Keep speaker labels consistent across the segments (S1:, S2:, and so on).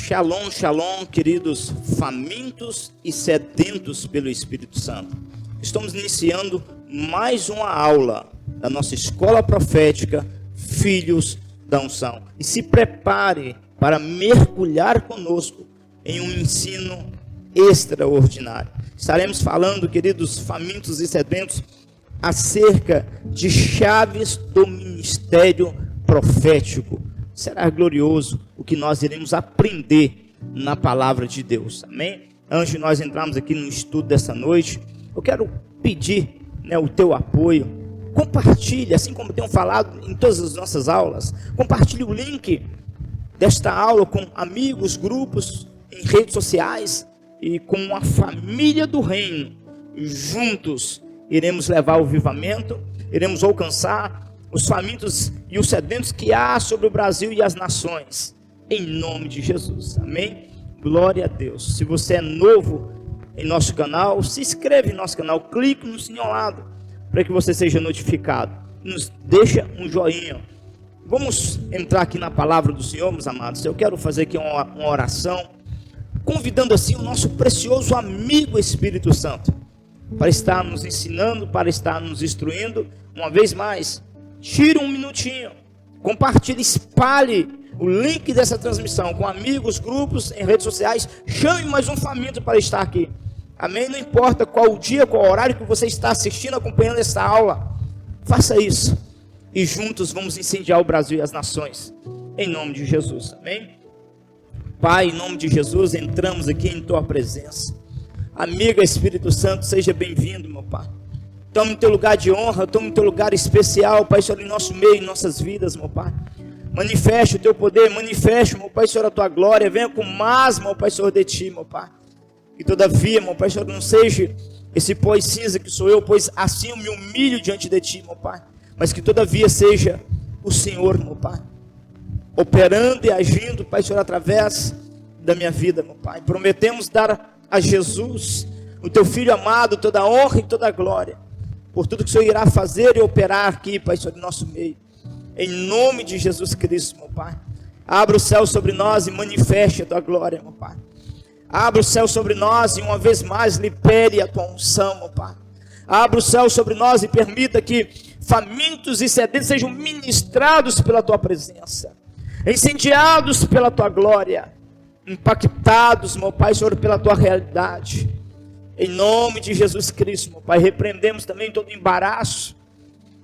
S1: Shalom, shalom, queridos famintos e sedentos pelo Espírito Santo. Estamos iniciando mais uma aula da nossa escola profética, Filhos da Unção. E se prepare para mergulhar conosco em um ensino extraordinário. Estaremos falando, queridos famintos e sedentos, acerca de chaves do ministério profético. Será glorioso o que nós iremos aprender na palavra de Deus, amém? Antes de nós entrarmos aqui no estudo dessa noite, eu quero pedir, o teu apoio. Compartilhe, assim como tenho falado em todas as nossas aulas, compartilhe o link desta aula com amigos, grupos, em redes sociais e com a família do reino. Juntos iremos levar o avivamento, iremos alcançar os famintos e os sedentos que há sobre o Brasil e as nações, em nome de Jesus, amém? Glória a Deus. Se você é novo em nosso canal, se inscreve em nosso canal, clique no sininho ao lado, para que você seja notificado, nos deixa um joinha. Vamos entrar aqui na palavra do Senhor, meus amados. Eu quero fazer aqui uma oração, convidando assim o nosso precioso amigo Espírito Santo, para estar nos ensinando, para estar nos instruindo, uma vez mais. Tire um minutinho, compartilhe, espalhe o link dessa transmissão com amigos, grupos, em redes sociais. Chame mais um faminto para estar aqui, amém? Não importa qual o dia, qual o horário que você está assistindo, acompanhando essa aula, faça isso, e juntos vamos incendiar o Brasil e as nações, em nome de Jesus, amém? Pai, em nome de Jesus, entramos aqui em tua presença. Amiga Espírito Santo, seja bem-vindo, meu Pai. Toma em teu lugar de honra, toma em teu lugar especial, Pai, Senhor, em nosso meio, em nossas vidas, meu Pai. Manifeste o teu poder, manifeste, meu Pai, Senhor, a tua glória. Venha com mais, meu Pai, Senhor, de ti, meu Pai. E todavia, meu Pai, Senhor, não seja esse pó e cinza que sou eu, pois assim eu me humilho diante de ti, meu Pai. Mas que todavia seja o Senhor, meu Pai, operando e agindo, Pai, Senhor, através da minha vida, meu Pai. Prometemos dar a Jesus, o teu Filho amado, toda a honra e toda a glória, por tudo que o Senhor irá fazer e operar aqui, Pai, sobre o nosso meio, em nome de Jesus Cristo, meu Pai. Abra o céu sobre nós e manifeste a tua glória, meu Pai. Abra o céu sobre nós e uma vez mais libere a tua unção, meu Pai. Abra o céu sobre nós e permita que famintos e sedentos sejam ministrados pela tua presença, incendiados pela tua glória, impactados, meu Pai, Senhor, pela tua realidade. Em nome de Jesus Cristo, meu Pai, repreendemos também todo embaraço,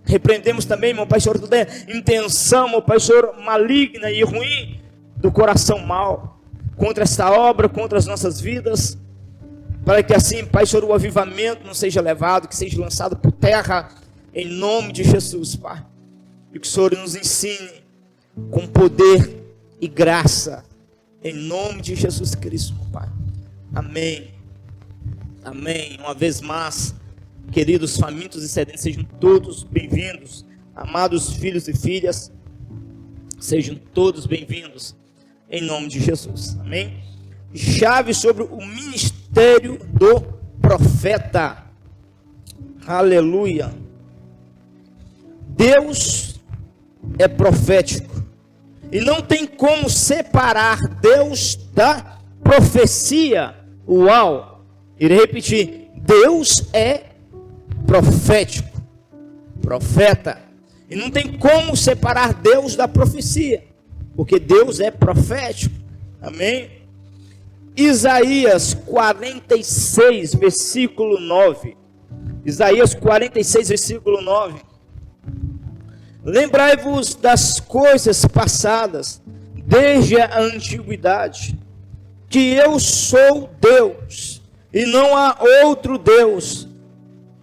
S1: repreendemos também, meu Pai, Senhor, toda intenção, meu Pai, Senhor, maligna e ruim do coração mau, contra esta obra, contra as nossas vidas, para que assim, Pai, Senhor, o avivamento não seja levado, que seja lançado por terra, em nome de Jesus, Pai, e que o Senhor nos ensine com poder e graça, em nome de Jesus Cristo, meu Pai, amém. Amém. Uma vez mais, queridos famintos e sedentos, sejam todos bem-vindos. Amados filhos e filhas, sejam todos bem-vindos, em nome de Jesus. Amém. Chave sobre o ministério do profeta. Aleluia. Deus é profético e não tem como separar Deus da profecia. Uau! Irei repetir, Deus é profético, profeta, e não tem como separar Deus da profecia, porque Deus é profético, amém? Isaías 46, versículo 9, Isaías 46, versículo 9, lembrai-vos das coisas passadas, desde a antiguidade, que eu sou Deus, e não há outro Deus,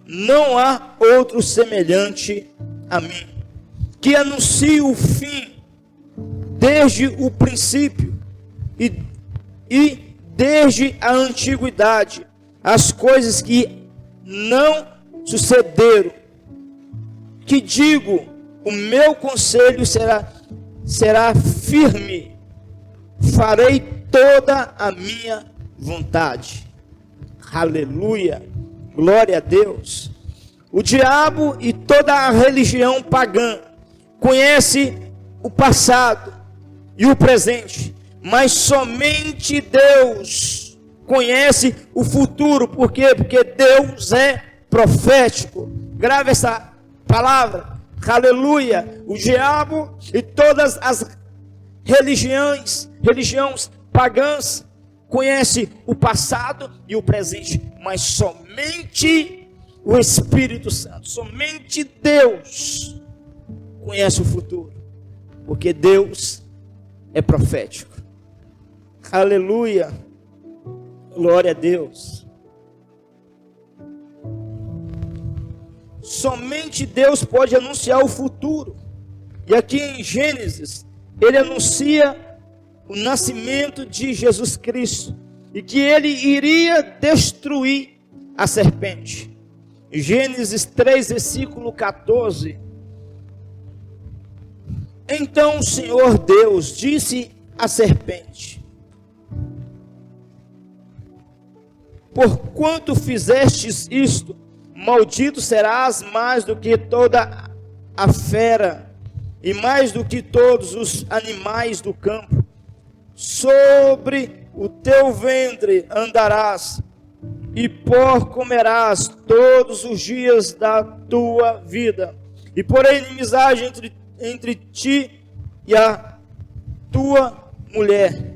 S1: não há outro semelhante a mim, que anuncie o fim desde o princípio e desde a antiguidade, as coisas que não sucederam, que digo, o meu conselho será firme, farei toda a minha vontade. Aleluia, glória a Deus. O diabo e toda a religião pagã conhece o passado e o presente, Mas somente Deus conhece o futuro. Por quê? Porque Deus é profético. Grave essa palavra. Aleluia. O diabo e todas as religiões pagãs conhecem o passado e o presente. Mas somente o Espírito Santo, somente Deus conhece o futuro. Porque Deus é profético. Aleluia. Glória a Deus. Somente Deus pode anunciar o futuro. E aqui em Gênesis, ele anuncia o nascimento de Jesus Cristo. E que ele iria destruir a serpente. Gênesis 3, versículo 14. Então o Senhor Deus disse à serpente: porquanto fizestes isto, maldito serás mais do que toda a fera, e mais do que todos os animais do campo. Sobre o teu ventre andarás, e pó comerás todos os dias da tua vida. E porém inimizade entre ti e a tua mulher.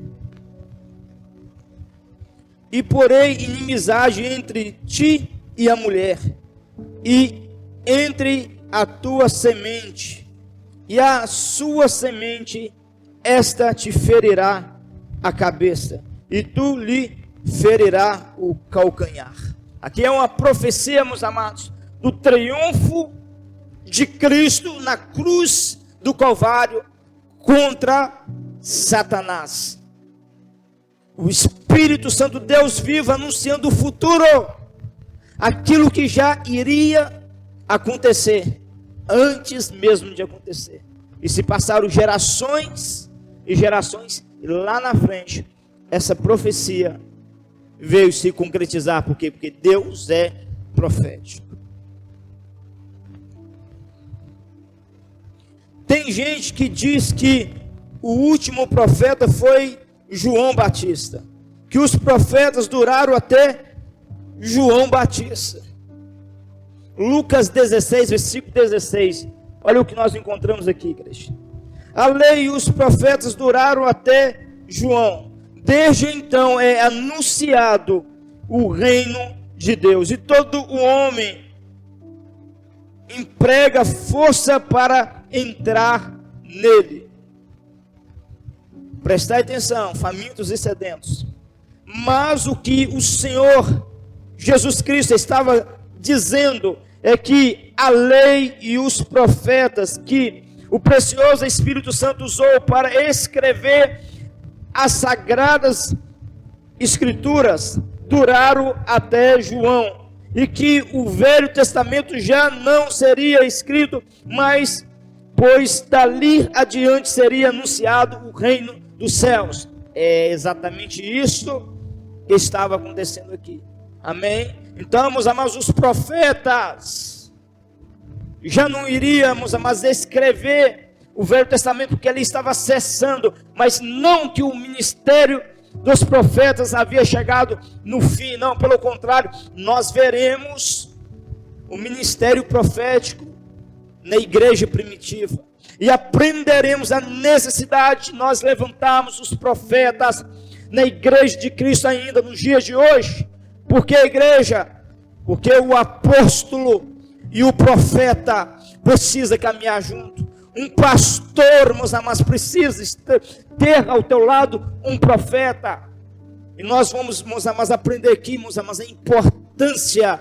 S1: E porém inimizade entre ti e a mulher, e entre a tua semente e a sua semente, esta te ferirá a cabeça, e tu lhe ferirá o calcanhar. Aqui é uma profecia, meus amados, do triunfo de Cristo na cruz do Calvário contra Satanás. O Espírito Santo, Deus vivo, anunciando o futuro, aquilo que já iria acontecer, antes mesmo de acontecer. E se passaram gerações e gerações, e lá na frente, essa profecia veio se concretizar. Por quê? Porque Deus é profético. Tem gente que diz que o último profeta foi João Batista, que os profetas duraram até João Batista. Lucas 16, versículo 16. Olha o que nós encontramos aqui, igreja. A lei e os profetas duraram até João. Desde então é anunciado o reino de Deus, e todo o homem emprega força para entrar nele. Prestai atenção, famintos e sedentos. Mas o que o Senhor Jesus Cristo estava dizendo é que a lei e os profetas que o precioso Espírito Santo usou para escrever as sagradas escrituras duraram até João, e que o Velho Testamento já não seria escrito, mas pois dali adiante seria anunciado o reino dos céus. É exatamente isso que estava acontecendo aqui. Amém? Então, meus amados, os profetas já não iríamos mais escrever o Velho Testamento, porque ele estava cessando, mas não que o ministério dos profetas havia chegado no fim, não, pelo contrário, nós veremos o ministério profético na igreja primitiva, e aprenderemos a necessidade de nós levantarmos os profetas na igreja de Cristo ainda nos dias de hoje. Por que a igreja? Porque o apóstolo e o profeta precisa caminhar junto. Um pastor, meus amados, precisa ter ao teu lado um profeta. E nós vamos, meus amados, aprender aqui, meus amados, a importância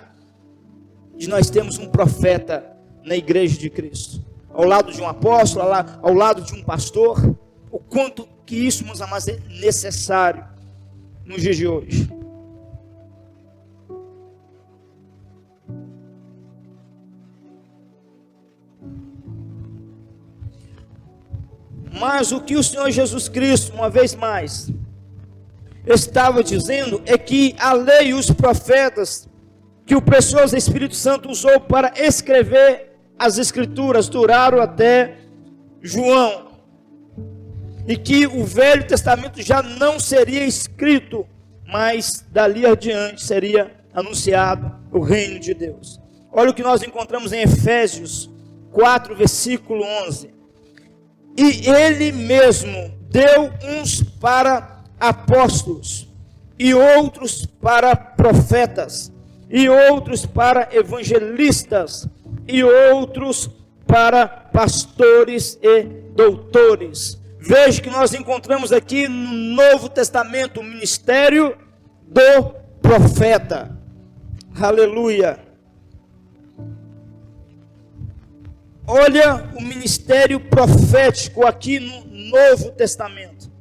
S1: de nós termos um profeta na igreja de Cristo, ao lado de um apóstolo, ao lado de um pastor. O quanto que isso, meus amados, é necessário nos dias de hoje. Mas o que o Senhor Jesus Cristo, uma vez mais, estava dizendo é que a lei e os profetas que o precioso Espírito Santo usou para escrever as Escrituras duraram até João. e que o Velho Testamento já não seria escrito, mas dali adiante seria anunciado o reino de Deus. Olha o que nós encontramos em Efésios 4, versículo 11. E ele mesmo deu uns para apóstolos, e outros para profetas, e outros para evangelistas, e outros para pastores e doutores. Veja que nós encontramos aqui no Novo Testamento o ministério do profeta. Aleluia. Olha o ministério profético aqui no Novo Testamento.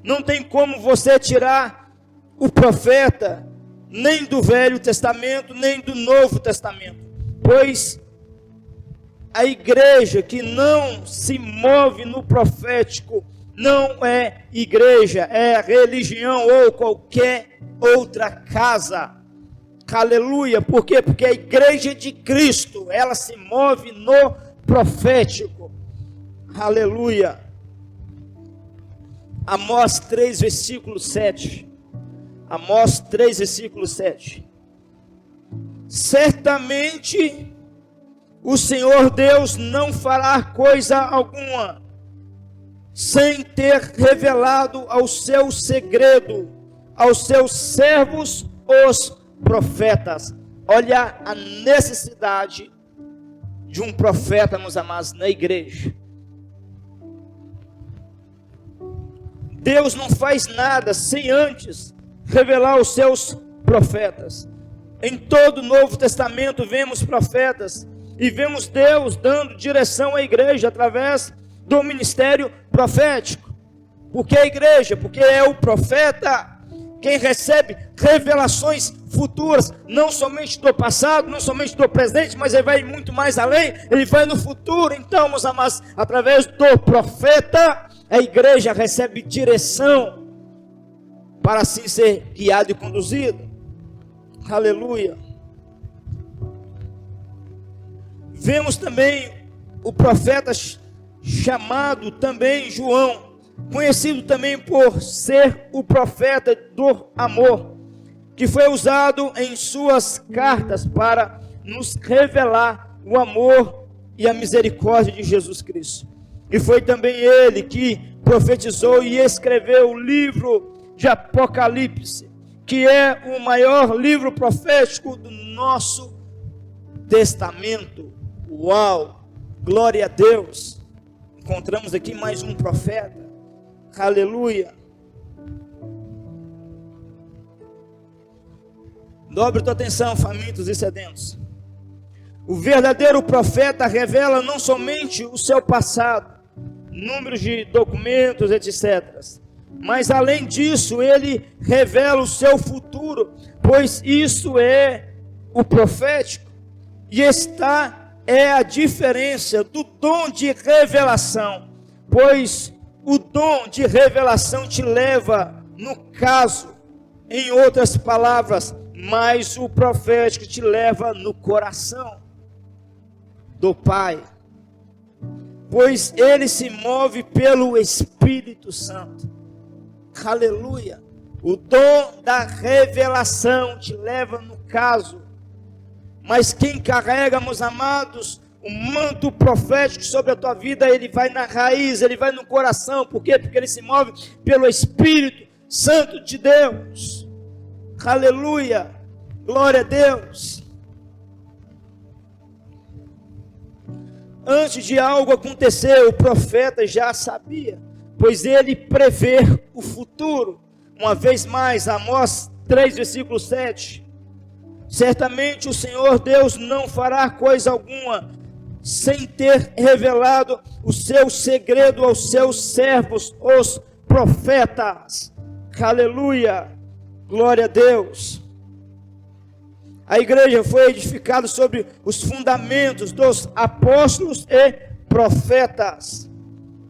S1: Não tem como você tirar o profeta nem do Velho Testamento, nem do Novo Testamento, pois a igreja que não se move no profético não é igreja, é religião ou qualquer outra casa. Aleluia. Por quê? Porque a igreja de Cristo, ela se move no profético. Aleluia. Amós 3, versículo 7. Amós 3, versículo 7. Certamente o Senhor Deus não fará coisa alguma sem ter revelado ao seu segredo, aos seus servos, os profetas. Olha a necessidade de um profeta, meus amados, na igreja. Deus não faz nada sem antes revelar aos seus profetas. Em todo o Novo Testamento vemos profetas e vemos Deus dando direção à igreja através do ministério profético. Por que a igreja? Porque é o profeta quem recebe revelações futuras, não somente do passado, não somente do presente, mas ele vai muito mais além, ele vai no futuro. Então, meus amados, através do profeta, a igreja recebe direção para assim ser guiado e conduzido. Aleluia. Vemos também o profeta chamado também João, conhecido também por ser o profeta do amor, que foi usado em suas cartas para nos revelar o amor e a misericórdia de Jesus Cristo. E foi também ele que profetizou e escreveu o livro de Apocalipse, que é o maior livro profético do nosso testamento. Uau! Glória a Deus! Encontramos aqui mais um profeta. Aleluia! Dobre tua atenção, famintos e sedentos. O verdadeiro profeta revela não somente o seu passado, números de documentos, etc. Mas além disso, ele revela o seu futuro, pois isso é o profético. E esta é a diferença do dom de revelação, pois o dom de revelação te leva no caso, em outras palavras, mas o profético te leva no coração do Pai, pois ele se move pelo Espírito Santo. Aleluia. O dom da revelação te leva no caso, mas quem carrega, meus amados, o manto profético sobre a tua vida, ele vai na raiz, ele vai no coração. Por quê? Porque ele se move pelo Espírito Santo de Deus. Aleluia, glória a Deus. Antes de algo acontecer, o profeta já sabia, pois ele prevê o futuro. Uma vez mais, Amós 3, versículo 7. Certamente o Senhor Deus não fará coisa alguma sem ter revelado o seu segredo aos seus servos, os profetas. Aleluia, glória a Deus. A igreja foi edificada sobre os fundamentos dos apóstolos e profetas.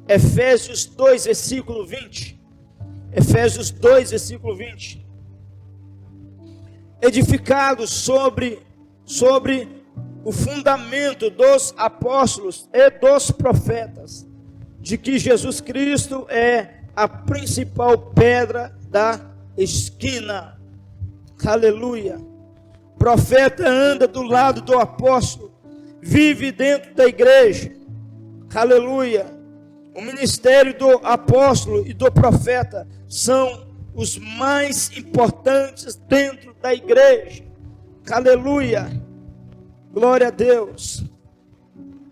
S1: Efésios 2, versículo 20. Efésios 2, versículo 20. Edificados sobre o fundamento dos apóstolos e dos profetas, de que Jesus Cristo é a principal pedra da esquina. Aleluia. O profeta anda do lado do apóstolo, vive dentro da igreja. Aleluia. O ministério do apóstolo e do profeta são os mais importantes dentro da igreja. Aleluia. Glória a Deus.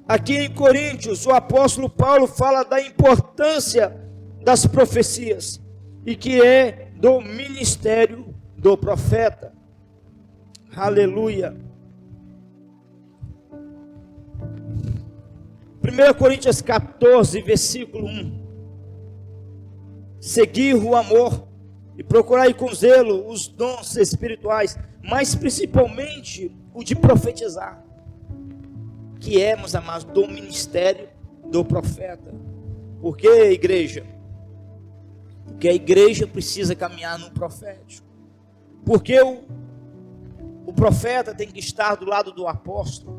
S1: Aqui em Coríntios, o apóstolo Paulo fala da importância das profecias e que é do ministério do profeta. Aleluia. 1 Coríntios 14, versículo 1. Seguir o amor e procurar com zelo os dons espirituais, mas principalmente o de profetizar, que é, meus amados, do ministério do profeta. Por que, igreja? Porque a igreja precisa caminhar no profético. Porque o profeta tem que estar do lado do apóstolo,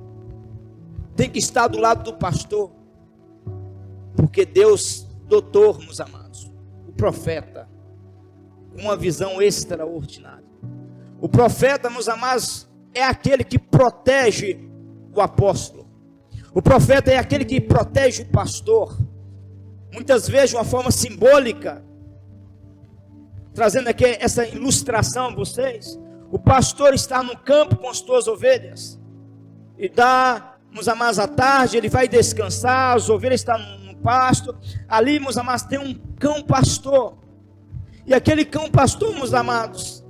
S1: tem que estar do lado do pastor. Porque Deus dotou, meus amados, o profeta com uma visão extraordinária. O profeta, meus amados, é aquele que protege o apóstolo. O profeta é aquele que protege o pastor. Muitas vezes de uma forma simbólica, trazendo aqui essa ilustração a vocês. O pastor está no campo com as suas ovelhas, e meus amados, à tarde ele vai descansar, as ovelhas estão no pasto. Ali, meus amados, tem um cão pastor, e aquele cão pastor, meus amados,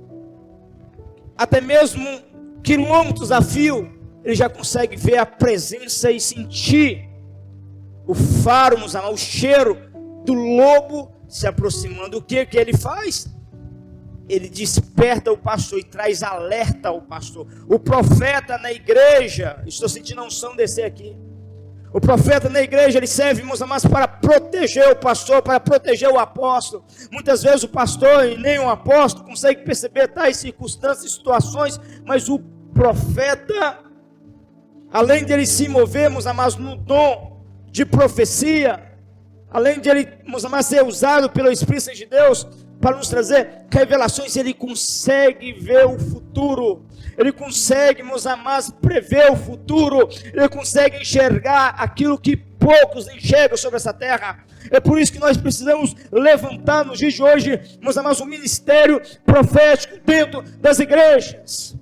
S1: até mesmo quilômetros a fio, ele já consegue ver a presença e sentir o faro, meus amados, o cheiro do lobo se aproximando. O que ele faz? Ele desperta o pastor e traz alerta ao pastor. O profeta na igreja, estou sentindo a unção descer aqui. O profeta na igreja, ele serve, meus amados, para proteger o pastor, para proteger o apóstolo. Muitas vezes o pastor e nem o apóstolo consegue perceber tais circunstâncias e situações, mas o profeta, além de ele se mover, meus amados, no dom de profecia, além de ele, meus amados, ser usado pelo Espírito Santo de Deus para nos trazer revelações, ele consegue ver o futuro. Ele consegue, meus amados, prever o futuro. Ele consegue enxergar aquilo que poucos enxergam sobre essa terra. É por isso que nós precisamos levantar nos dias de hoje, meus amados, um ministério profético dentro das igrejas.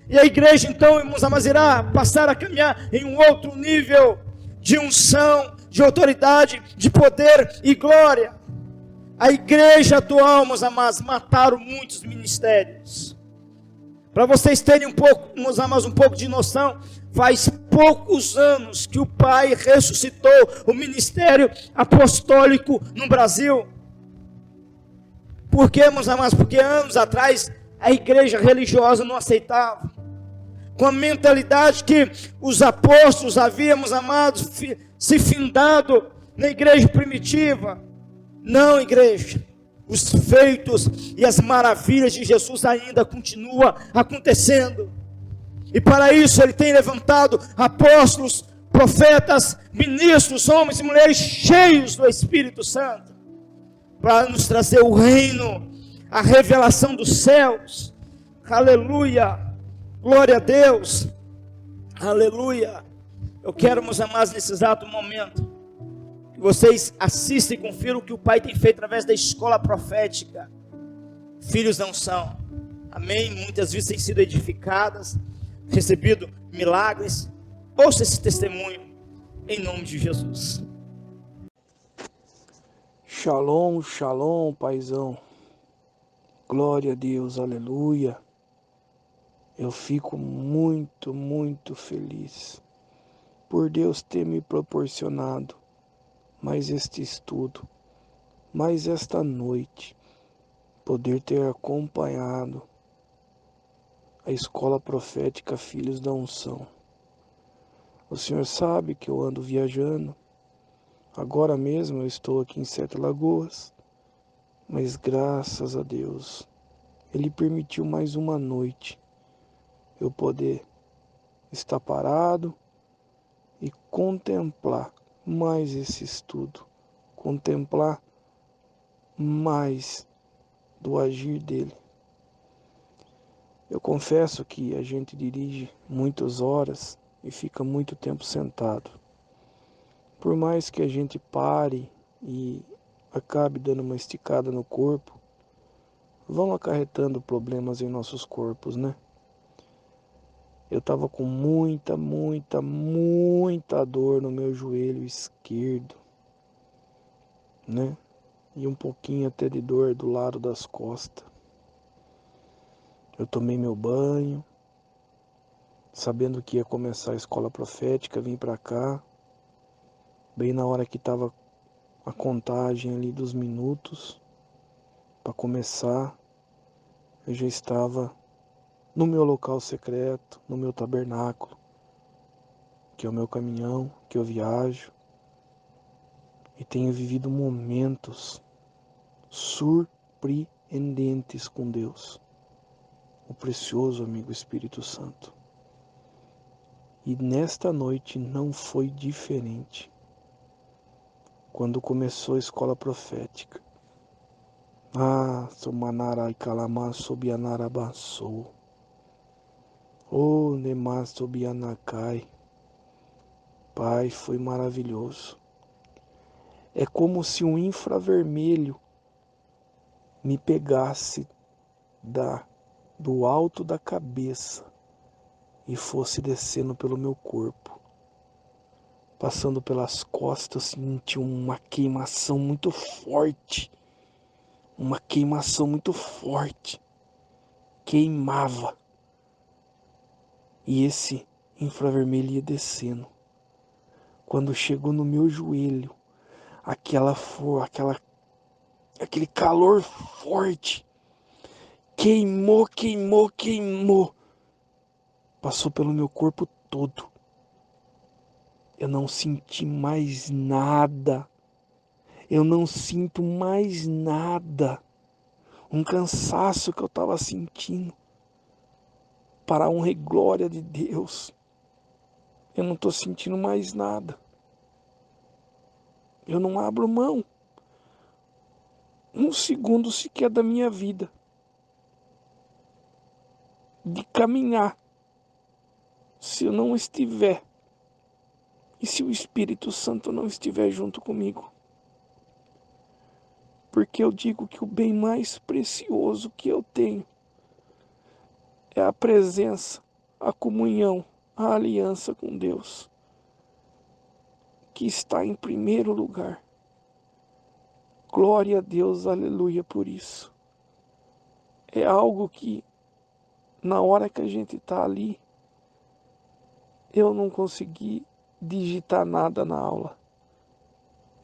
S1: E a igreja então, meus amados, irá passar a caminhar em um outro nível de unção, de autoridade, de poder e glória. A igreja atual, meus amados, mataram muitos ministérios. Para vocês terem um pouco, meus amados, um pouco de noção, faz poucos anos que o Pai ressuscitou o ministério apostólico no Brasil. Por quê, meus amados? Porque anos atrás a igreja religiosa não aceitava. Com a mentalidade que os apóstolos haviam, meus amados, se findado na igreja primitiva. Não, igreja, os feitos e as maravilhas de Jesus ainda continuam acontecendo. E para isso ele tem levantado apóstolos, profetas, ministros, homens e mulheres cheios do Espírito Santo, para nos trazer o reino, a revelação dos céus. Aleluia, glória a Deus, aleluia. Eu quero, meus amados, nesse exato momento, que vocês assistam e confiram o que o Pai tem feito através da escola profética. Filhos da unção, amém? Muitas vezes têm sido edificadas, recebido milagres. Ouça esse testemunho em nome de Jesus.
S2: Shalom, shalom, paizão. Glória a Deus, aleluia. Eu fico muito, muito feliz por Deus ter me proporcionado mais este estudo, mais esta noite, poder ter acompanhado a escola profética Filhos da Unção. O Senhor sabe que eu ando viajando. Agora mesmo eu estou aqui em Sete Lagoas, mas graças a Deus, Ele permitiu mais uma noite eu poder estar parado e contemplar mais esse estudo, contemplar mais do agir dele. Eu confesso que a gente dirige muitas horas e fica muito tempo sentado. Por mais que a gente pare e acabe dando uma esticada no corpo, vão acarretando problemas em nossos corpos, né? Eu estava com muita dor no meu joelho esquerdo, né? E um pouquinho até de dor do lado das costas. Eu tomei meu banho, sabendo que ia começar a escola profética, vim para cá, bem na hora que estava a contagem ali dos minutos para começar. Eu já estava no meu local secreto, no meu tabernáculo, que é o meu caminhão, que eu viajo, e tenho vivido momentos surpreendentes com Deus, o precioso amigo Espírito Santo. E nesta noite não foi diferente. Quando começou a escola profética, Somanarai Kalamá Sobianarabassou, Nemá Sobianakai, Pai, foi maravilhoso. É como se um infravermelho me pegasse do alto da cabeça e fosse descendo pelo meu corpo. Passando pelas costas, eu senti uma queimação muito forte. Uma queimação muito forte. Queimava. E esse infravermelho ia descendo. Quando chegou no meu joelho, aquele calor forte, queimou. Passou pelo meu corpo todo. Eu não senti mais nada. Eu não sinto mais nada. Um cansaço que eu estava sentindo. Para a honra e glória de Deus. Eu não estou sentindo mais nada. Eu não abro mão. Um segundo sequer da minha vida. De caminhar. Se eu não estiver. E se o Espírito Santo não estiver junto comigo? Porque eu digo que o bem mais precioso que eu tenho é a presença, a comunhão, a aliança com Deus, que está em primeiro lugar. Glória a Deus, aleluia por isso. É algo que, na hora que a gente está ali, eu não consegui digitar nada na aula.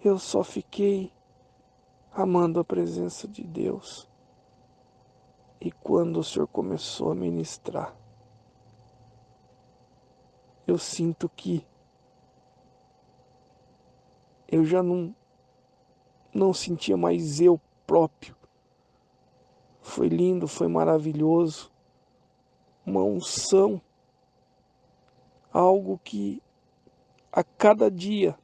S2: Eu só fiquei amando a presença de Deus. E quando o Senhor começou a ministrar, eu sinto que eu já não sentia mais eu próprio. Foi lindo, foi maravilhoso. Uma unção. Algo que a cada dia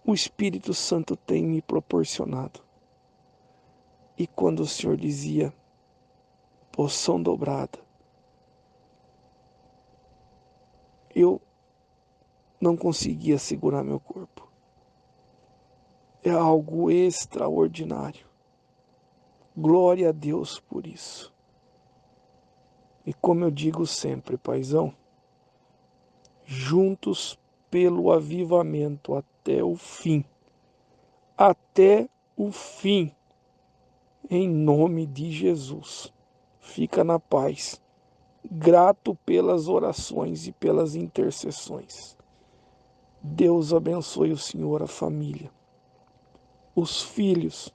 S2: o Espírito Santo tem me proporcionado. E quando o Senhor dizia, porção dobrada, eu não conseguia segurar meu corpo. É algo extraordinário. Glória a Deus por isso. E como eu digo sempre, paizão, juntos pelo avivamento até o fim. Até o fim. Em nome de Jesus. Fica na paz. Grato pelas orações e pelas intercessões. Deus abençoe o Senhor, a família, os filhos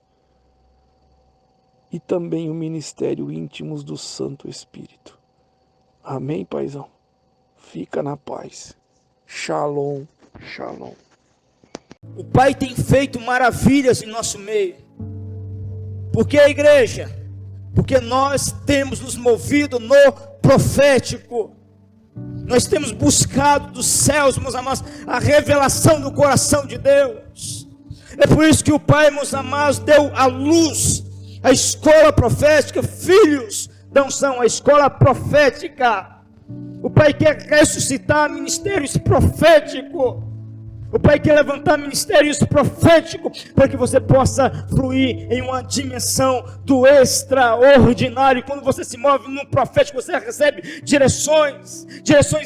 S2: e também o ministério íntimos do Santo Espírito. Amém, paizão? Fica na paz. Shalom, shalom.
S1: O Pai tem feito maravilhas em nosso meio. Por que a igreja? Porque nós temos nos movido no profético. Nós temos buscado dos céus, meus amados, a revelação do coração de Deus. É por isso que o Pai, meus amados, deu à luz a escola profética, filhos da unção, a escola profética. O Pai quer ressuscitar ministérios proféticos. O Pai quer levantar ministérios proféticos para que você possa fluir em uma dimensão do extraordinário. Quando você se move no profético, você recebe direções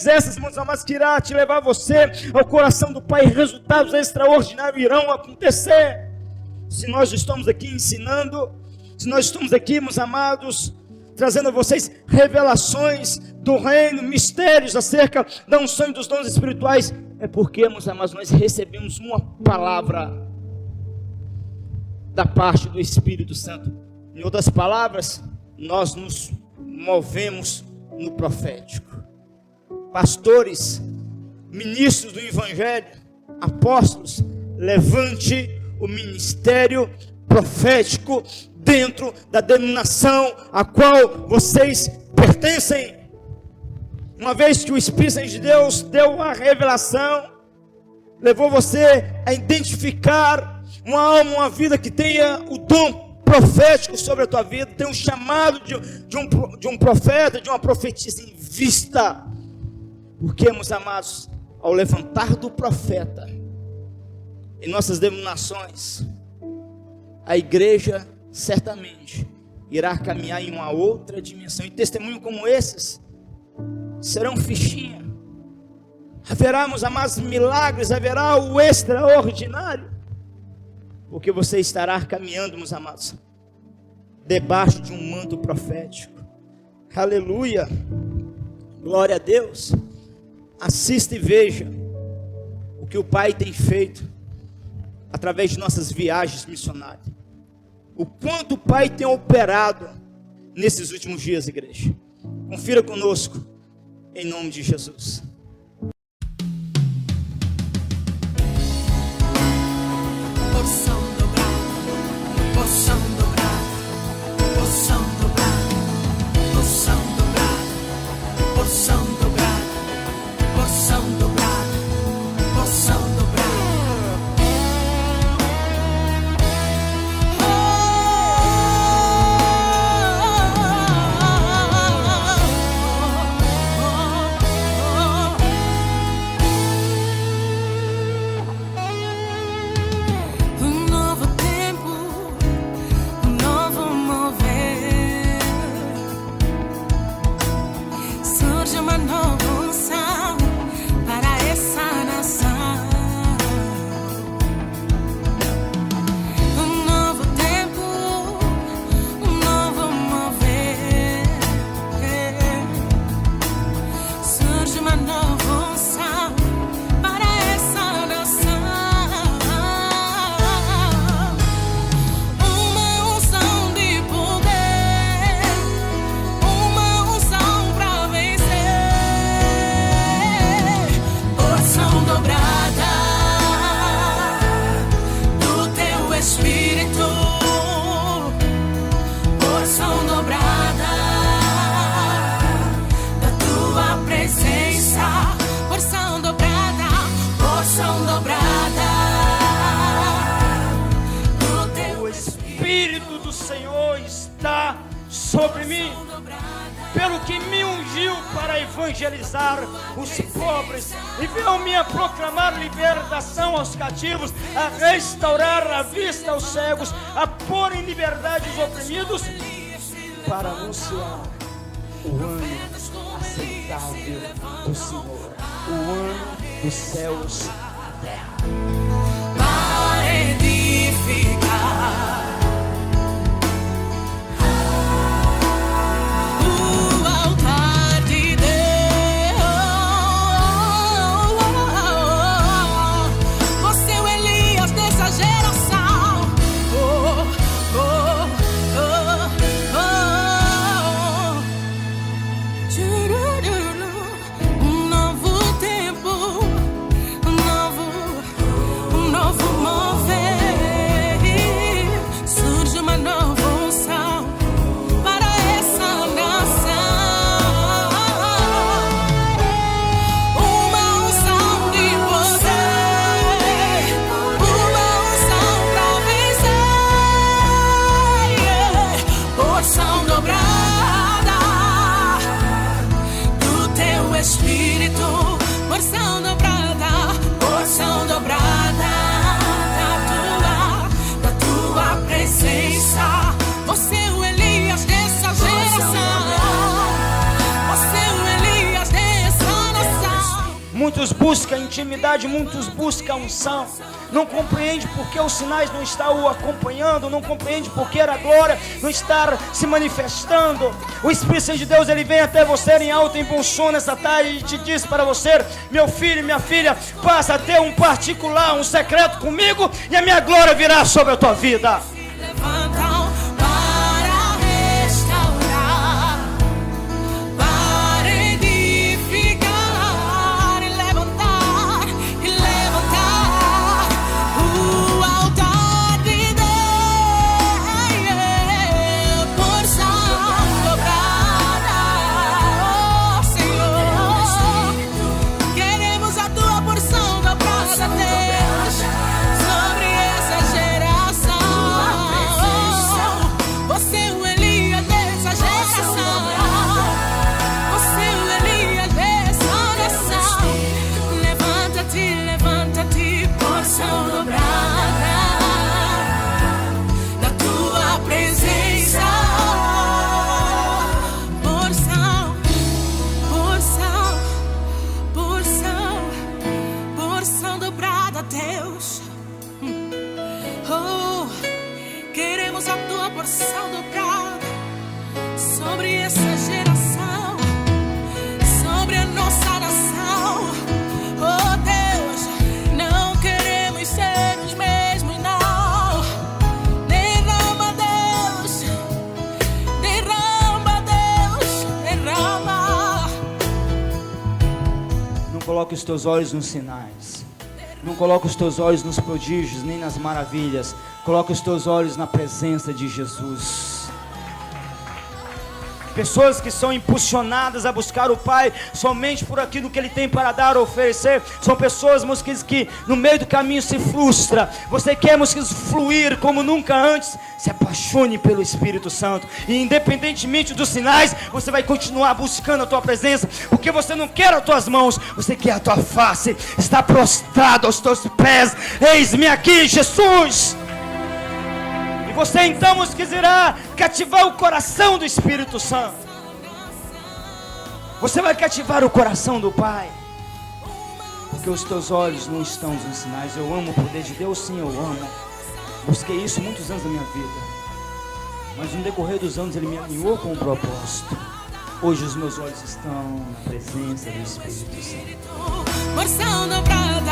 S1: essas, meus amados, que irá te levar você ao coração do Pai. Resultados extraordinários irão acontecer. Se nós estamos aqui ensinando, se nós estamos aqui, meus amados, trazendo a vocês revelações do reino, mistérios acerca da unção e dos dons espirituais, é porque, meus amados, nós recebemos uma palavra da parte do Espírito Santo. Em outras palavras, nós nos movemos no profético. Pastores, ministros do Evangelho, apóstolos, levante o ministério profético dentro da denominação a qual vocês pertencem. Uma vez que o Espírito Santo de Deus deu a revelação, levou você a identificar uma alma, uma vida que tenha o dom profético sobre a tua vida, tem um chamado de um profeta, de uma profetisa em vista. Porque, meus amados, ao levantar do profeta em nossas denominações, a igreja certamente irá caminhar em uma outra dimensão. E testemunhos como esses serão fichinha. Haverá, meus amados, milagres, haverá o extraordinário, porque você estará caminhando, meus amados, debaixo de um manto profético. Aleluia, glória a Deus. Assista e veja o que o Pai tem feito através de nossas viagens missionárias. O quanto o Pai tem operado nesses últimos dias, igreja. Confira conosco, em nome de Jesus.
S3: Poção dobrar, poção dobrar, poção dobrar, poção dobrar, poção dobrar, poção dobrar, poção dobrar.
S1: Sobre mim, pelo que me ungiu para evangelizar os pobres, enviou-me a proclamar libertação aos cativos, a restaurar a vista aos cegos, a pôr em liberdade os oprimidos, para anunciar o ano aceitável do Senhor, o ano dos céus e terra.
S3: Para edificar
S4: Muitos buscam intimidade, muitos buscam unção. Não compreende porque os sinais não estão o acompanhando, não compreende porque a glória não está se manifestando. O Espírito Santo de Deus, ele vem até você em alto e bom som nessa tarde e te diz para você: meu filho, minha filha, passa a ter um particular, um secreto comigo, e a minha glória virá sobre a tua vida.
S3: Levantam para restaurar, para edificar e levantar o altar de Deus, porção dobrada. Oh Senhor, queremos a tua porção dobrada, Deus, sobre essa geração. Você é o Elias dessa geração. Você é o Elias dessa nação. Levanta-te, levanta-te, porção dobrada da tua presença. Porção, porção, porção, porção dobrada, Deus. Oh, queremos a tua porção dobrada sobre essa geração, sobre a nossa nação. Oh Deus, não queremos ser os mesmos, não. Derrama, Deus, derrama, Deus, derrama.
S4: Não coloque os teus olhos nos sinais. Não coloque os teus olhos nos prodígios, nem nas maravilhas. Coloque os teus olhos na presença de Jesus. Pessoas que são impulsionadas a buscar o Pai somente por aquilo que Ele tem para dar ou oferecer, são pessoas, meus queridos, que no meio do caminho se frustra. Você quer, meus queridos, fluir como nunca antes? Se apaixone pelo Espírito Santo, e independentemente dos sinais, você vai continuar buscando a tua presença, porque você não quer as tuas mãos, você quer a tua face. Está prostrado aos teus pés. Eis-me aqui, Jesus. E você então, meus queridos, irá cativar o coração do Espírito Santo. Você vai cativar o coração do Pai, porque os teus olhos não estão nos sinais. Eu amo o poder de Deus, sim, eu amo. Busquei isso muitos anos da minha vida, mas no decorrer dos anos Ele me alinhou com um propósito. Hoje os meus olhos estão na presença do Espírito Santo.
S3: Porção dobrada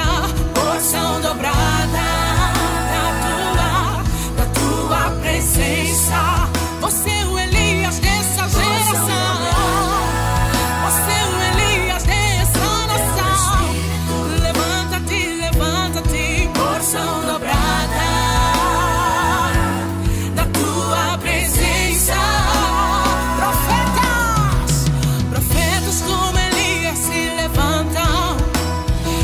S3: da tua presença. Você é o Elias dessa geração. Você é o Elias dessa nação. Levanta-te, levanta-te, porção dobrada da tua presença. Profetas como Elias se levantam.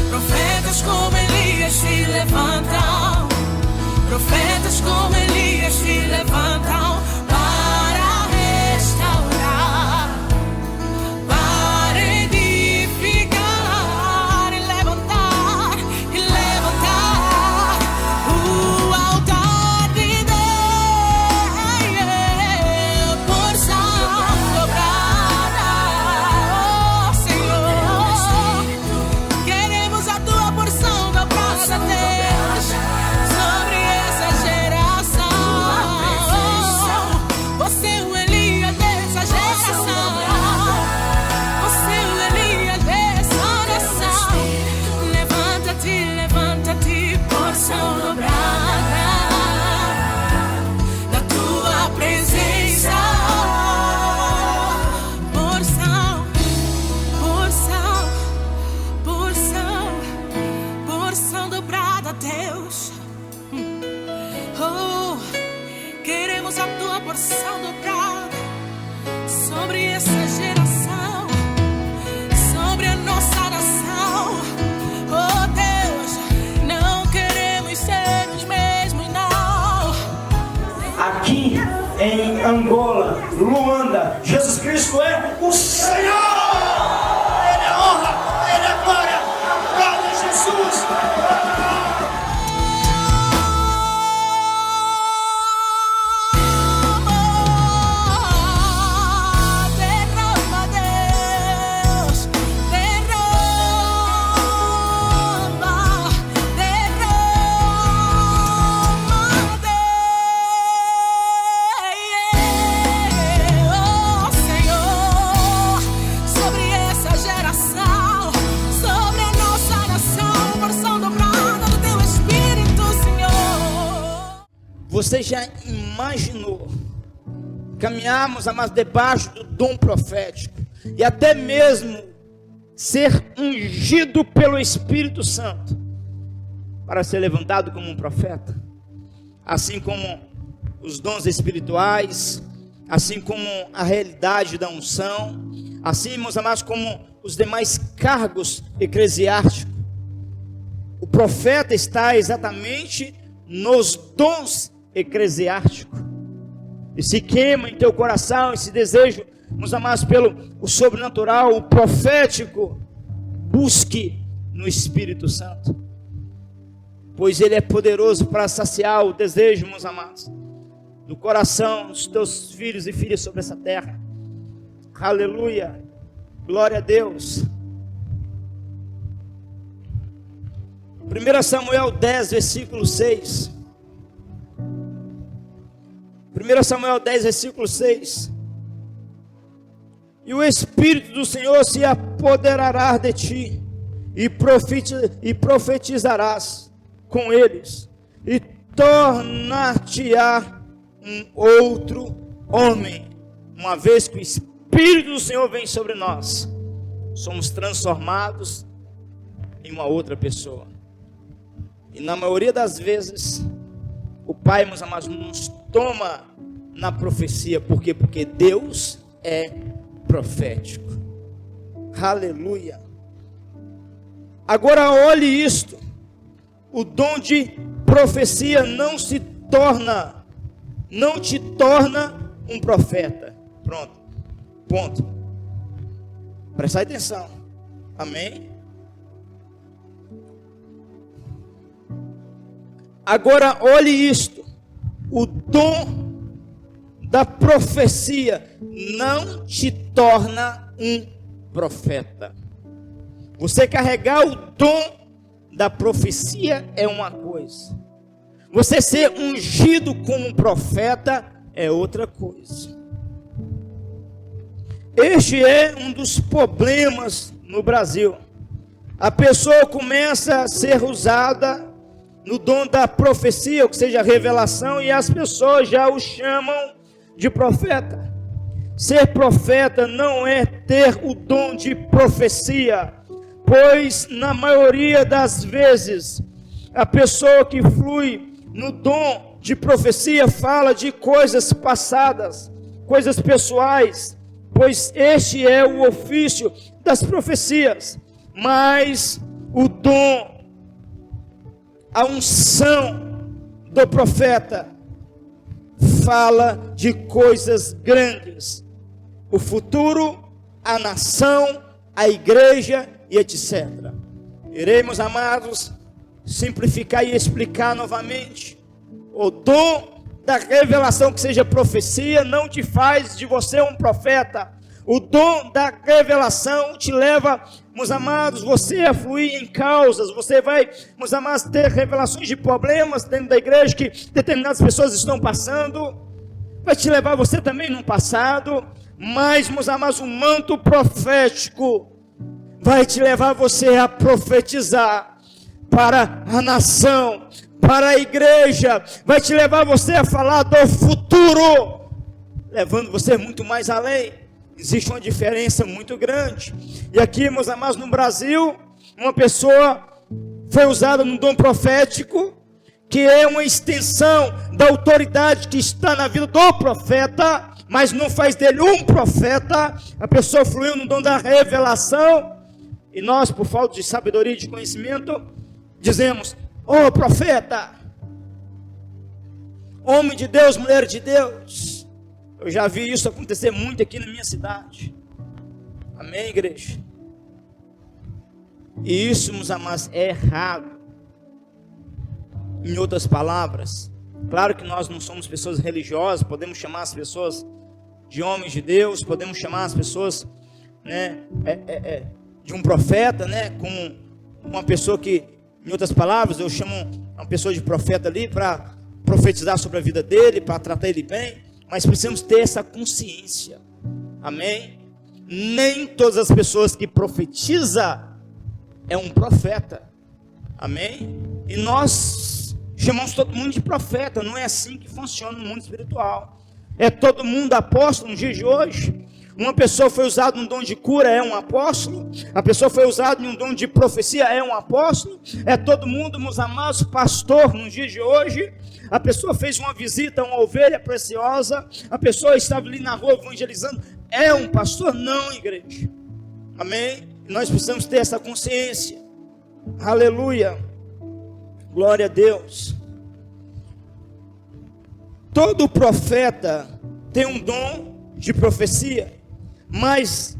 S3: Profetas como Elias se levantam. Profetas como Elias se levantam para restaurar, para edificar e levantar o altar de Deus, porção dobrada. Oh Senhor, queremos a tua porção dobrada, Deus, sobre essa geração. Você é o Elias dessa geração. Você é o Elias dessa nação. Levanta-te, levanta-te, porção dobrada da tua presença. Porção, porção, porção, porção dobrada, Deus. Oh, queremos a tua porção dobrada sobre essa geração, sobre a nossa nação. Oh Deus, não queremos ser os mesmos, não.
S4: Aqui em Angola, Luanda, Jesus Cristo é o Senhor. Ele é honra, Ele é glória. Glória a Jesus.
S3: Derrama, Deus, derrama.
S1: você já imaginou caminharmos, amados, debaixo do dom profético e até mesmo ser ungido pelo Espírito Santo para ser levantado como um profeta, assim como os dons espirituais, assim como a realidade da unção, assim, meus amados, como os demais cargos eclesiásticos. O profeta está exatamente nos dons eclesiásticos. E se queima em teu coração esse desejo, meus amados, pelo o sobrenatural, o profético, busque no Espírito Santo, pois Ele é poderoso para saciar o desejo, meus amados, do coração dos teus filhos e filhas sobre essa terra. Aleluia, glória a Deus. 1 Samuel 10, versículo 6. 1 Samuel 10, versículo 6. E o Espírito do Senhor se apoderará de ti, e profetizarás com eles, e tornar-te-á um outro homem. Uma vez que o Espírito do Senhor vem sobre nós, somos transformados em uma outra pessoa. E na maioria das vezes, o Pai, meus amados, nos toma na profecia. Por quê? Porque Deus é profético. Aleluia. Agora olhe isto. O dom de profecia não te torna um profeta. Pronto. Ponto. Presta atenção. Amém? Agora olhe isto. O dom da profecia não te torna um profeta. Você carregar o dom da profecia é uma coisa. Você ser ungido como um profeta é outra coisa. Este é um dos problemas no Brasil. A pessoa começa a ser usada no dom da profecia, ou seja, a revelação, e as pessoas já o chamam de profeta. Ser profeta não é ter o dom de profecia, pois na maioria das vezes a pessoa que flui no dom de profecia fala de coisas passadas, coisas pessoais, pois este é o ofício das profecias. Mas o dom, a unção do profeta fala de coisas grandes, o futuro, a nação, a igreja e etc. Iremos, amados, simplificar e explicar novamente. O dom da revelação, que seja profecia, não te faz de você um profeta. O dom da revelação te leva, meus amados, você a fluir em causas. Você vai, meus amados, ter revelações de problemas dentro da igreja que determinadas pessoas estão passando. Vai te levar você também no passado. Mas, meus amados, o manto profético vai te levar você a profetizar para a nação, para a igreja. Vai te levar você a falar do futuro, levando você muito mais além. Existe uma diferença muito grande. E aqui, meus amados, no Brasil, uma pessoa foi usada no dom profético, que é uma extensão da autoridade que está na vida do profeta, mas não faz dele um profeta. A pessoa fluiu no dom da revelação, e nós, por falta de sabedoria e de conhecimento, dizemos: ô profeta, homem de Deus, mulher de Deus. Eu já vi isso acontecer muito aqui na minha cidade. Amém, igreja? E isso, meus amados, é errado. Em outras palavras, claro que nós não somos pessoas religiosas, podemos chamar as pessoas de homens de Deus, podemos chamar as pessoas, né, de um profeta, né, como uma pessoa que, em outras palavras, eu chamo uma pessoa de profeta ali para profetizar sobre a vida dele, para tratar ele bem. Mas precisamos ter essa consciência. Amém? Nem todas as pessoas que profetizam é um profeta. Amém? E nós Chamamos todo mundo de profeta. Não é assim que funciona no mundo espiritual. É todo mundo apóstolo nos dias de hoje. Uma pessoa foi usada num dom de cura, é um apóstolo. A pessoa foi usada em um dom de profecia, é um apóstolo. É todo mundo, meus amados, pastor nos dias de hoje. A pessoa fez uma visita a uma ovelha preciosa. A pessoa estava ali na rua evangelizando, é um pastor? Não, igreja. Amém? Nós precisamos ter essa consciência. Aleluia. Glória a Deus. Todo profeta tem um dom de profecia. Mas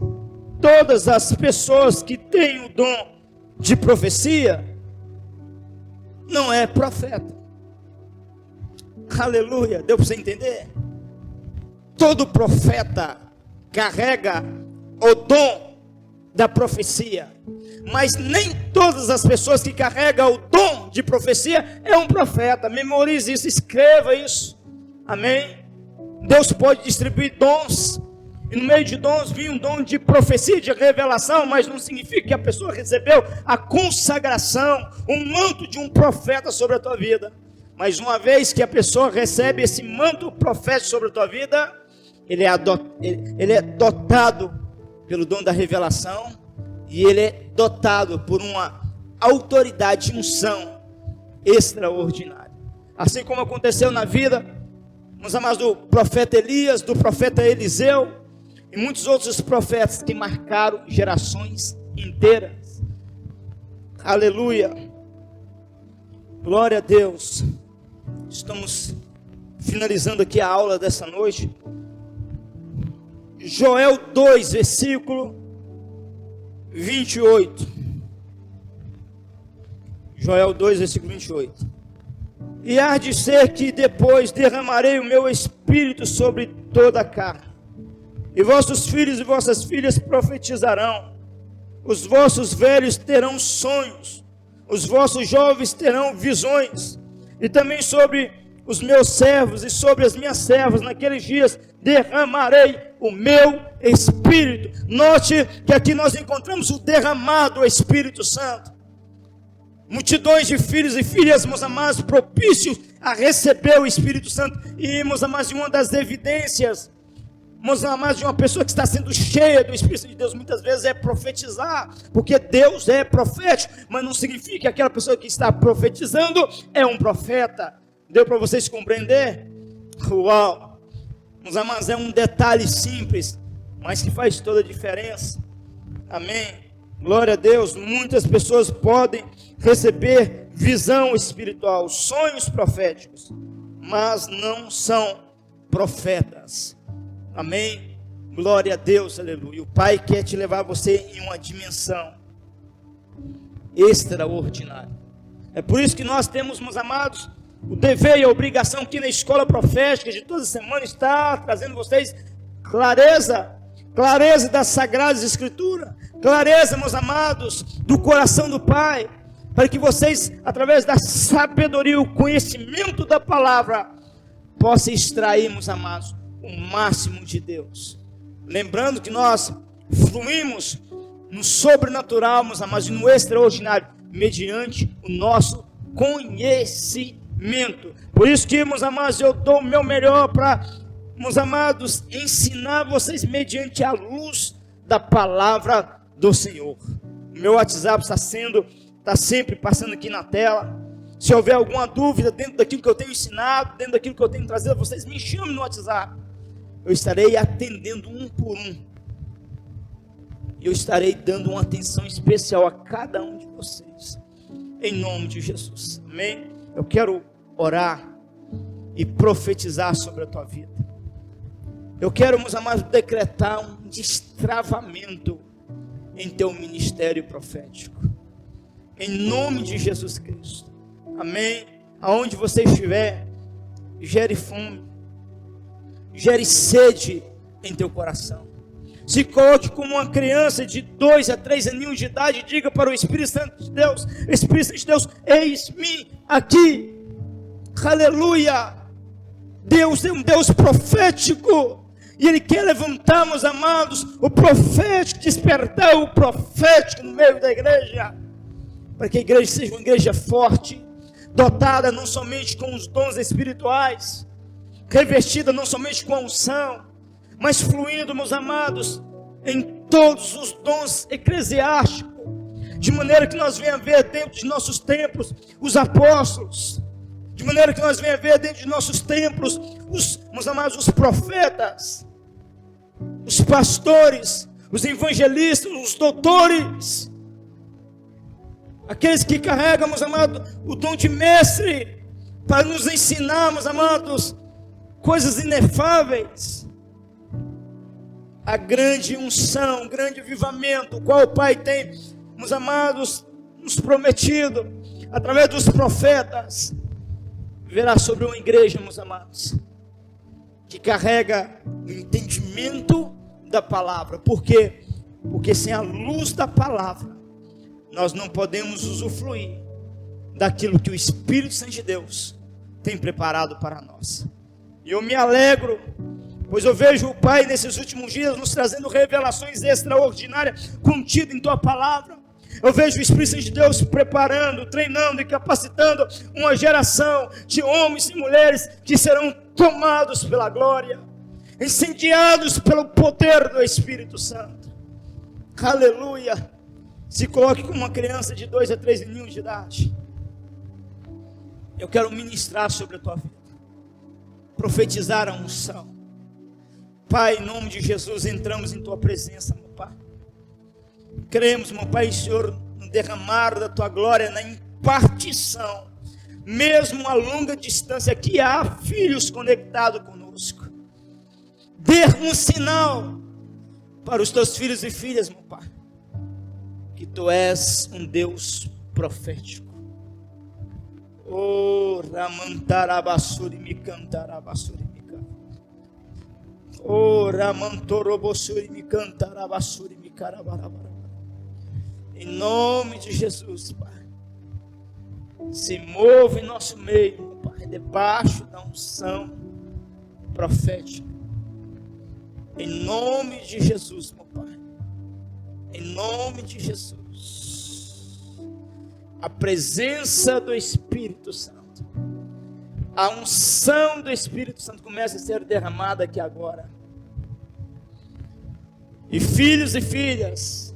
S1: todas as pessoas que têm o dom de profecia não é profeta. Aleluia, deu para você entender? Todo profeta carrega o dom da profecia, mas nem todas as pessoas que carregam o dom de profecia é um profeta. Memorize isso, escreva isso. Amém? Deus pode distribuir dons. E no meio de dons vinha um dom de profecia, de revelação, mas não significa que a pessoa recebeu a consagração, o manto de um profeta sobre a tua vida. Mas uma vez que a pessoa recebe esse manto profético sobre a tua vida, ele é dotado pelo dom da revelação, e ele é dotado por uma autoridade de unção extraordinária. Assim como aconteceu na vida, meus amados, do profeta Elias, do profeta Eliseu, e muitos outros profetas que marcaram gerações inteiras. Aleluia. Glória a Deus. Estamos finalizando aqui a aula dessa noite. Joel 2, versículo 28. Joel 2, versículo 28. E há de ser que depois derramarei o meu espírito sobre toda a carne. E vossos filhos e vossas filhas profetizarão. Os vossos velhos terão sonhos. Os vossos jovens terão visões. E também sobre os meus servos e sobre as minhas servas, naqueles dias, derramarei o meu Espírito. Note que aqui nós encontramos o derramado Espírito Santo. Multidões de filhos e filhas, meus amados, propícios a receber o Espírito Santo. E, meus amados, uma das evidências, meus amados, de uma pessoa que está sendo cheia do Espírito de Deus, muitas vezes é profetizar, porque Deus é profético, mas não significa que aquela pessoa que está profetizando é um profeta. Deu para vocês compreender? Uau! Meus amados, é um detalhe simples, mas que faz toda a diferença. Amém? Glória a Deus. Muitas pessoas podem receber visão espiritual, sonhos proféticos, mas não são profetas. Amém? Glória a Deus, aleluia. O Pai quer te levar você em uma dimensão extraordinária. É por isso que nós temos, meus amados, o dever e a obrigação aqui na escola profética de toda semana está trazendo vocês clareza da Sagrada Escritura, clareza, meus amados, do coração do Pai, para que vocês, através da sabedoria, o conhecimento da palavra, possam extrair, meus amados, o máximo de Deus. Lembrando que nós fluímos no sobrenatural, meus amados, e no extraordinário, mediante o nosso conhecimento. Por isso que, meus amados, eu dou o meu melhor para, meus amados, ensinar vocês mediante a luz da palavra do Senhor. O meu WhatsApp está sempre passando aqui na tela. Se houver alguma dúvida dentro daquilo que eu tenho ensinado, dentro daquilo que eu tenho trazido, vocês me chamem no WhatsApp. Eu estarei atendendo um por um. Eu estarei dando uma atenção especial a cada um de vocês. Em nome de Jesus. Amém? Eu quero orar e profetizar sobre a tua vida. Eu quero, meus amados, decretar um destravamento em teu ministério profético. Em nome de Jesus Cristo. Amém? Aonde você estiver, gere fome, gere sede em teu coração. Se coloque como uma criança de 2 a 3 aninhos de idade e diga para o Espírito Santo de Deus: Espírito Santo de Deus, eis-me aqui. Aleluia! Deus é um Deus profético. E Ele quer levantar, meus amados, o profético, despertar o profético no meio da igreja. Para que a igreja seja uma igreja forte, dotada não somente com os dons espirituais, revestida não somente com a unção, mas fluindo, meus amados, em todos os dons eclesiásticos, de maneira que nós venhamos ver dentro de nossos templos os apóstolos, de maneira que nós venhamos ver dentro de nossos templos meus amados, os profetas, os pastores, os evangelistas, os doutores, aqueles que carregam, meus amados, o dom de mestre, para nos ensinar, meus amados, coisas inefáveis. A grande unção, o grande avivamento, o qual o Pai tem, meus amados, nos prometido, através dos profetas, virá sobre uma igreja, meus amados, que carrega o entendimento da palavra. Por quê? Porque sem a luz da palavra, nós não podemos usufruir daquilo que o Espírito Santo de Deus tem preparado para nós. E eu me alegro, pois eu vejo o Pai nesses últimos dias nos trazendo revelações extraordinárias contidas em Tua palavra. Eu vejo o Espírito Santo de Deus preparando, treinando e capacitando uma geração de homens e mulheres que serão tomados pela glória, incendiados pelo poder do Espírito Santo. Aleluia! Se coloque como uma criança de 2 a 3 aninhos de idade. Eu quero ministrar sobre a tua vida, profetizar a unção. Pai, em nome de Jesus, entramos em tua presença, meu Pai. Cremos, meu Pai, Senhor, no derramar da tua glória, na impartição, mesmo a longa distância, que há filhos conectados conosco. Dê um sinal para os teus filhos e filhas, meu Pai, que tu és um Deus profético. Oh, Ramantarabassuri me cantarabassuri me canta. Oh, Ramantorobossuri me cantarabassuri me carabarabara. Em nome de Jesus, Pai, se move em nosso meio, Pai, debaixo da unção profética. Em nome de Jesus, meu Pai. Em nome de Jesus. A presença do Espírito Santo, a unção do Espírito Santo começa a ser derramada aqui agora. E filhos e filhas,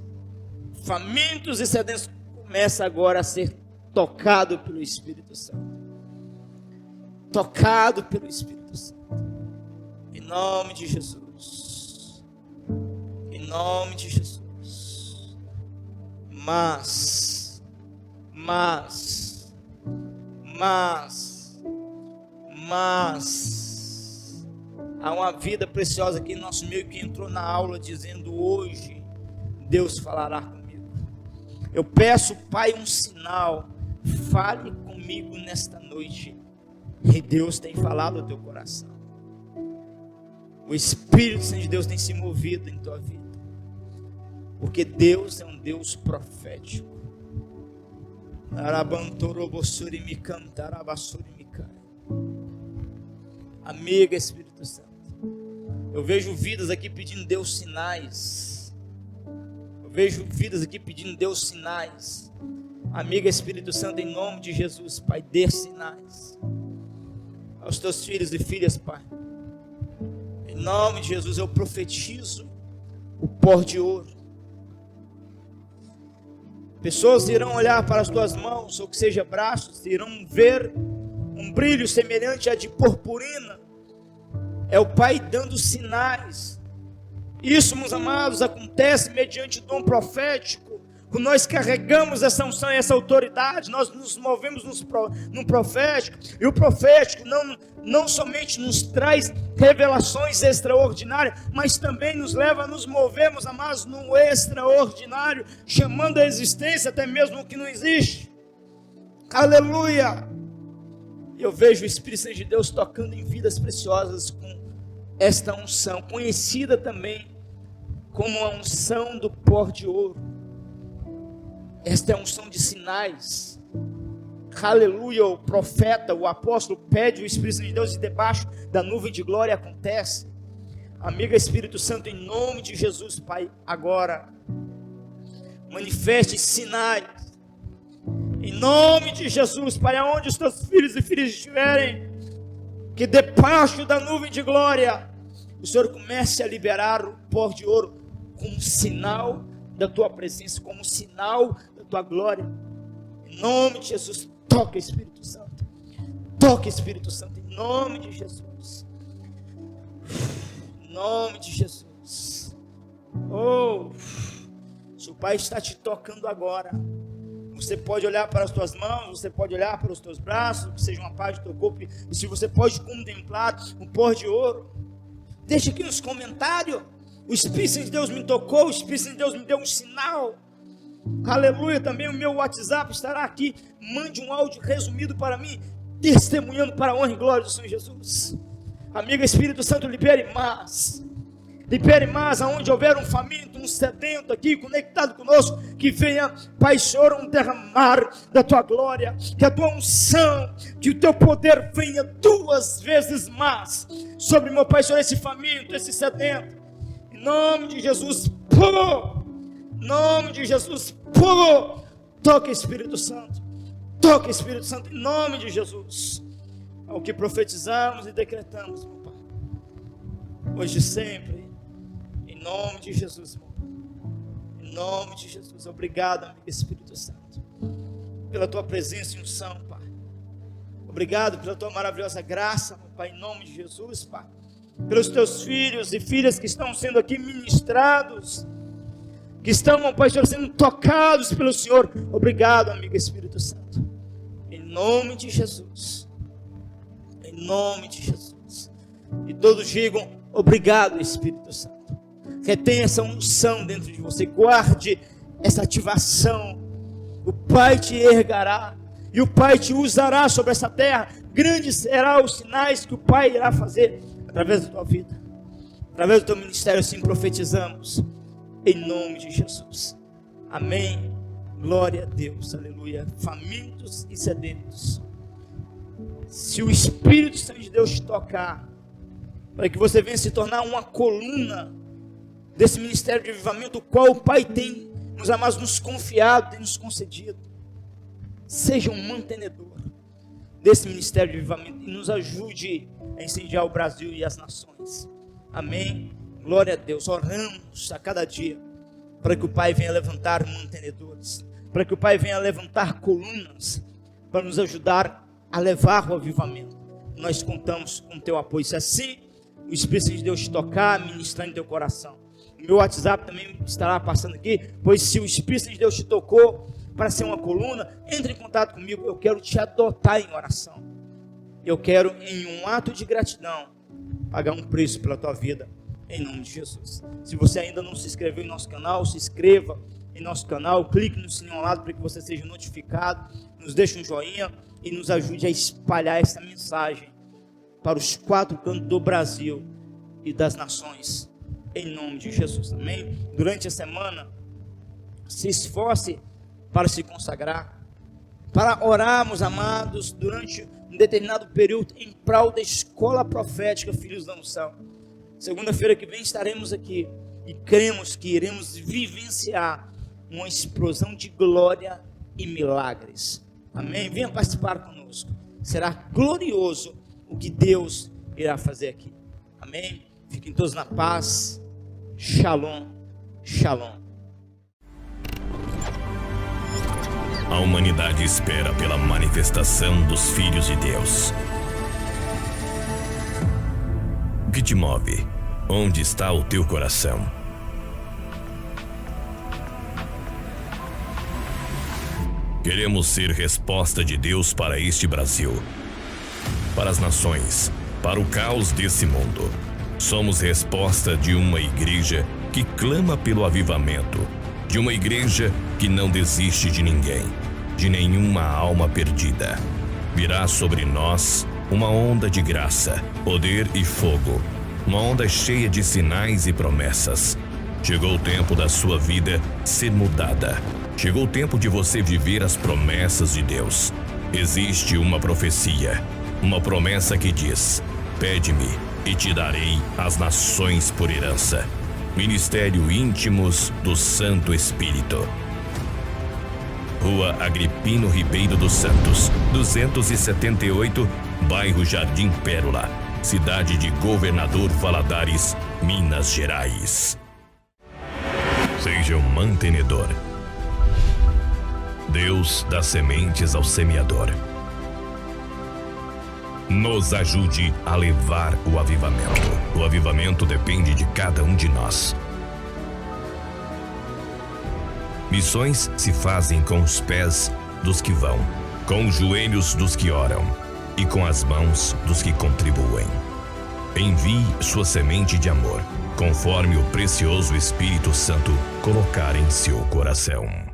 S1: famintos e sedentos, começa agora a ser tocado pelo Espírito Santo. Tocado pelo Espírito Santo. Em nome de Jesus. Em nome de Jesus. Mas há uma vida preciosa aqui em nosso meio que entrou na aula dizendo: hoje Deus falará comigo. Eu peço, Pai, um sinal. Fale comigo nesta noite. E Deus tem falado ao teu coração. O Espírito Santo de Deus tem se movido em tua vida. Porque Deus é um Deus profético. Amiga Espírito Santo, eu vejo vidas aqui pedindo Deus sinais. Eu vejo vidas aqui pedindo Deus sinais. Amiga Espírito Santo, em nome de Jesus, Pai, dê sinais aos teus filhos e filhas, Pai. Em nome de Jesus, eu profetizo o pó de ouro. Pessoas irão olhar para as tuas mãos, ou que seja braços, irão ver um brilho semelhante a de purpurina. É o Pai dando sinais. Isso, meus amados, acontece mediante o dom profético. Quando nós carregamos essa unção e essa autoridade, nós nos movemos no profético. E o profético não somente nos traz revelações extraordinárias, mas também nos leva a nos movermos, amados, no extraordinário, chamando a existência até mesmo o que não existe. Aleluia! Eu vejo o Espírito Santo de Deus tocando em vidas preciosas com esta unção, conhecida também como a unção do pó de ouro. Esta é a unção de sinais. Aleluia, o profeta, o apóstolo pede o Espírito Santo de Deus e debaixo da nuvem de glória acontece. Amiga Espírito Santo, em nome de Jesus, Pai, agora manifeste sinais, Em nome de Jesus, Pai, aonde os teus filhos e filhas estiverem, que debaixo da nuvem de glória, o Senhor comece a liberar o pó de ouro como sinal da tua presença, como sinal da tua glória. Em nome de Jesus, toca, Espírito Santo. Toca, Espírito Santo, em nome de Jesus. Em nome de Jesus. Oh, se o Pai está te tocando agora, você pode olhar para as tuas mãos, você pode olhar para os teus braços, que seja uma parte do teu corpo, e se você pode contemplar um pó de ouro, deixa aqui nos comentários. O Espírito de Deus me tocou, o Espírito de Deus me deu um sinal. Aleluia. Também o meu WhatsApp estará aqui. Mande um áudio resumido para mim, testemunhando para a honra e glória do Senhor Jesus. Amiga, Espírito Santo, libere mais. Libere mais, aonde houver um faminto, um sedento aqui, conectado conosco, que venha, Pai Senhor, um derramar da tua glória, que a tua unção, que o teu poder venha 2 vezes mais sobre, meu Pai Senhor, esse faminto, esse sedento. Em nome de Jesus, pô! Em nome de Jesus, pô! Toca, Espírito Santo. Toca, Espírito Santo, em nome de Jesus. Ao que profetizamos e decretamos, meu Pai, hoje e sempre. Em nome de Jesus, meu Pai. Em nome de Jesus. Obrigado, amigo Espírito Santo, pela tua presença e unção, Pai. Obrigado pela tua maravilhosa graça, meu Pai, em nome de Jesus, Pai. Pelos teus filhos e filhas que estão sendo aqui ministrados, que estão, meu Pai, sendo tocados pelo Senhor. Obrigado, amigo Espírito Santo. Em nome de Jesus. Em nome de Jesus. E todos digam: obrigado, Espírito Santo. Retém essa unção dentro de você, guarde essa ativação. O Pai te ergará e o Pai te usará sobre essa terra. Grandes serão os sinais que o Pai irá fazer através da tua vida, através do teu ministério. Assim profetizamos, em nome de Jesus. Amém. Glória a Deus, aleluia. Famintos e sedentos, se o Espírito Santo de Deus te tocar, para que você venha se tornar uma coluna desse ministério de avivamento, o qual o Pai tem, meus amados, nos confiado, tem nos concedido. Seja um mantenedor desse ministério de avivamento e nos ajude a incendiar o Brasil e as nações. Amém. Glória a Deus. Oramos a cada dia para que o Pai venha levantar mantenedores, para que o Pai venha levantar colunas para nos ajudar a levar o avivamento. Nós contamos com o teu apoio. Se assim o Espírito de Deus te tocar, ministrar em teu coração, o meu WhatsApp também estará passando aqui, pois se o Espírito de Deus te tocou para ser uma coluna, entre em contato comigo. Eu quero te adotar em oração. Eu quero, em um ato de gratidão, pagar um preço pela tua vida, em nome de Jesus. Se você ainda não se inscreveu em nosso canal, se inscreva em nosso canal, clique no sininho ao lado para que você seja notificado, nos deixe um joinha e nos ajude a espalhar essa mensagem para os 4 cantos do Brasil e das nações, em nome de Jesus. Amém? Durante a semana, se esforce para se consagrar, para orarmos, amados, durante um determinado período em prol da escola profética Filhos da Unção. Segunda-feira que vem estaremos aqui e cremos que iremos vivenciar uma explosão de glória e milagres. Amém? Venha participar conosco. Será glorioso o que Deus irá fazer aqui. Amém? Fiquem todos na paz. Shalom, shalom.
S5: A humanidade espera pela manifestação dos filhos de Deus. O que te move? Onde está o teu coração? Queremos ser resposta de Deus para este Brasil, para as nações, para o caos desse mundo. Somos resposta de uma igreja que clama pelo avivamento, de uma igreja que não desiste de ninguém, de nenhuma alma perdida. Virá sobre nós uma onda de graça, poder e fogo, uma onda cheia de sinais e promessas. Chegou o tempo da sua vida ser mudada. Chegou o tempo de você viver as promessas de Deus. Existe uma profecia, uma promessa que diz: pede-me e te darei as nações por herança. Ministério Íntimos do Santo Espírito. Rua Agripino Ribeiro dos Santos, 278, bairro Jardim Pérola, cidade de Governador Valadares, Minas Gerais. Seja um mantenedor. Deus dá sementes ao semeador. Nos ajude a levar o avivamento. O avivamento depende de cada um de nós. Missões se fazem com os pés dos que vão, com os joelhos dos que oram e com as mãos dos que contribuem. Envie sua semente de amor, conforme o precioso Espírito Santo colocar em seu coração.